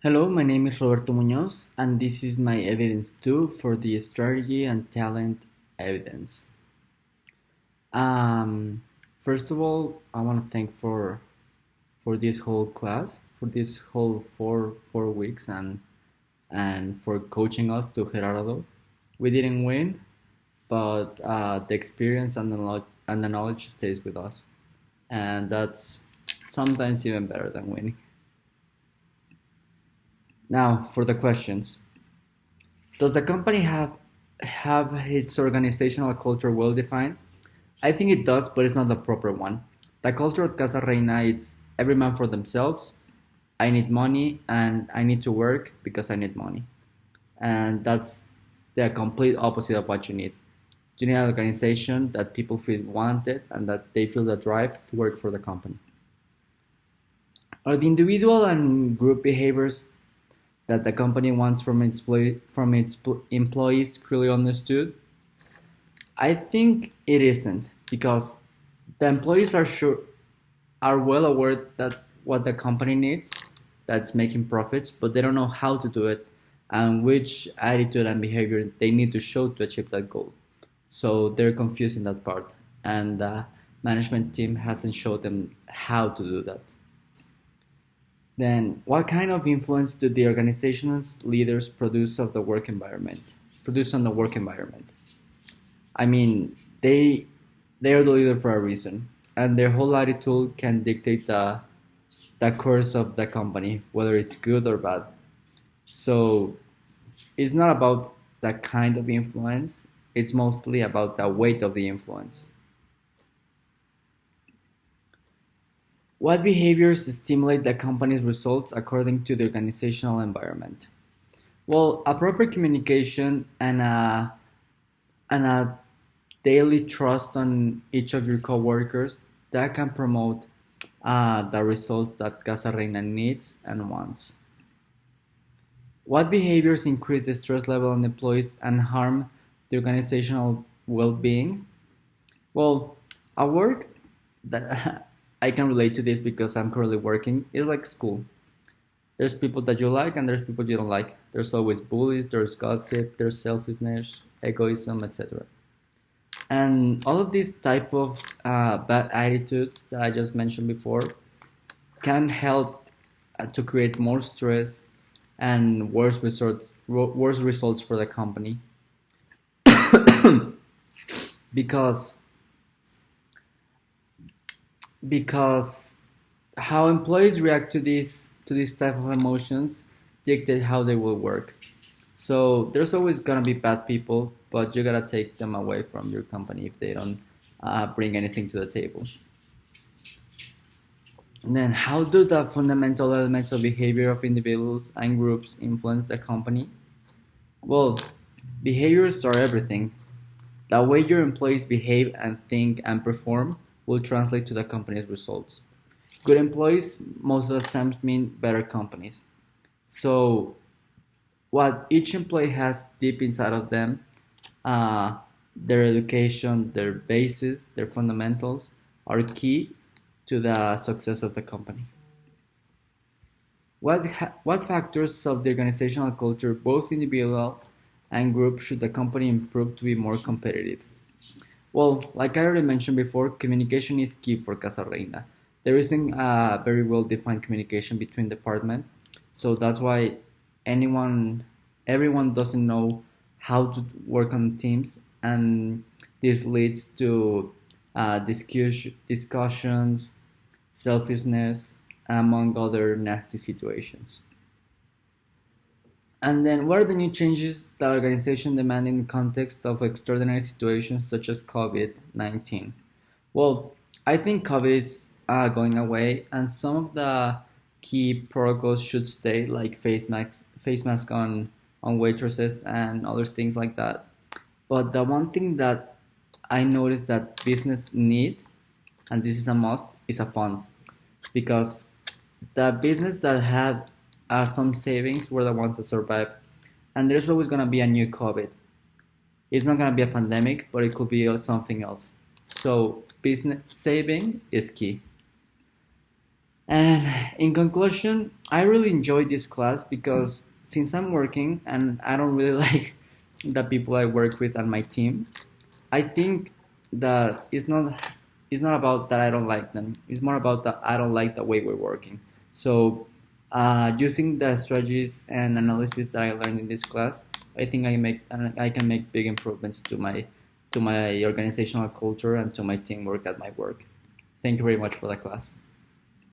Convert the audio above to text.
Hello, my name is Roberto Muñoz, and this is my evidence 2 for the strategy and talent evidence. Um, First of all, I want to thank for this whole class, for this whole four weeks, and for coaching us to Gerardo. We didn't win, but the experience and the knowledge stays with us, and that's sometimes even better than winning. Now, for the questions. Does the company have its organizational culture well defined? I think it does, but it's not the proper one. The culture at Casa Reina it's every man for themselves. I need money and I need to work because I need money. And that's the complete opposite of what you need. You need an organization that people feel wanted and that they feel the drive to work for the company. Are the individual and group behaviors that the company wants from its employees clearly understood? I think it isn't because the employees are well aware that what the company needs, that's making profits, but they don't know how to do it and which attitude and behavior they need to show to achieve that goal. So they're confused in that part, and the management team hasn't showed them how to do that. Then, what kind of influence do the organization's leaders produce on the work environment? I mean, they are the leader for a reason, and their whole attitude can dictate the course of the company, whether it's good or bad. So it's not about the kind of influence; it's mostly about the weight of the influence. What behaviors stimulate the company's results according to the organizational environment? Well, a proper communication and a daily trust on each of your coworkers that can promote the results that Casa Reina needs and wants. What behaviors increase the stress level on employees and harm the organizational well-being? Well, at work, that I can relate to this because I'm currently working. It's like school. There's people that you like and there's people you don't like. There's always bullies, there's gossip, there's selfishness, egoism, etc. And all of these type of bad attitudes that I just mentioned before can help to create more stress and worse results for the company because because how employees react to these type of emotions dictate how they will work. So there's always gonna be bad people, but you gotta take them away from your company if they don't bring anything to the table. And then, how do the fundamental elements of behavior of individuals and groups influence the company? Well, behaviors are everything. The way your employees behave and think and perform will translate to the company's results. Good employees most of the times mean better companies. So, what each employee has deep inside of them, uh, their education, their basis, their fundamentals, are key to the success of the company. What factors of the organizational culture, both individual and group, should the company improve to be more competitive? Well, like I already mentioned before, communication is key for Casa Reina. There isn't a very well defined communication between departments, so that's why anyone, everyone doesn't know how to work on teams, and this leads to discussions, selfishness, among other nasty situations. And then, what are the new changes the organization demand in the context of extraordinary situations such as COVID-19? Well, I think COVID is going away, and some of the key protocols should stay, like face mask on waitresses and other things like that. But the one thing that I noticed that business need, and this is a must, is a fund because the business that had some savings were the ones that survived. And there's always going to be a new COVID. It's not going to be a pandemic, but it could be something else. So business saving is key. And in conclusion, I really enjoyed this class because since I'm working and I don't really like the people I work with and my team, I think that it's not about that I don't like them. It's more about that I don't like the way we're working. So, using the strategies and analysis that I learned in this class, I can make big improvements to my organizational culture and to my teamwork at my work. Thank you very much for the class.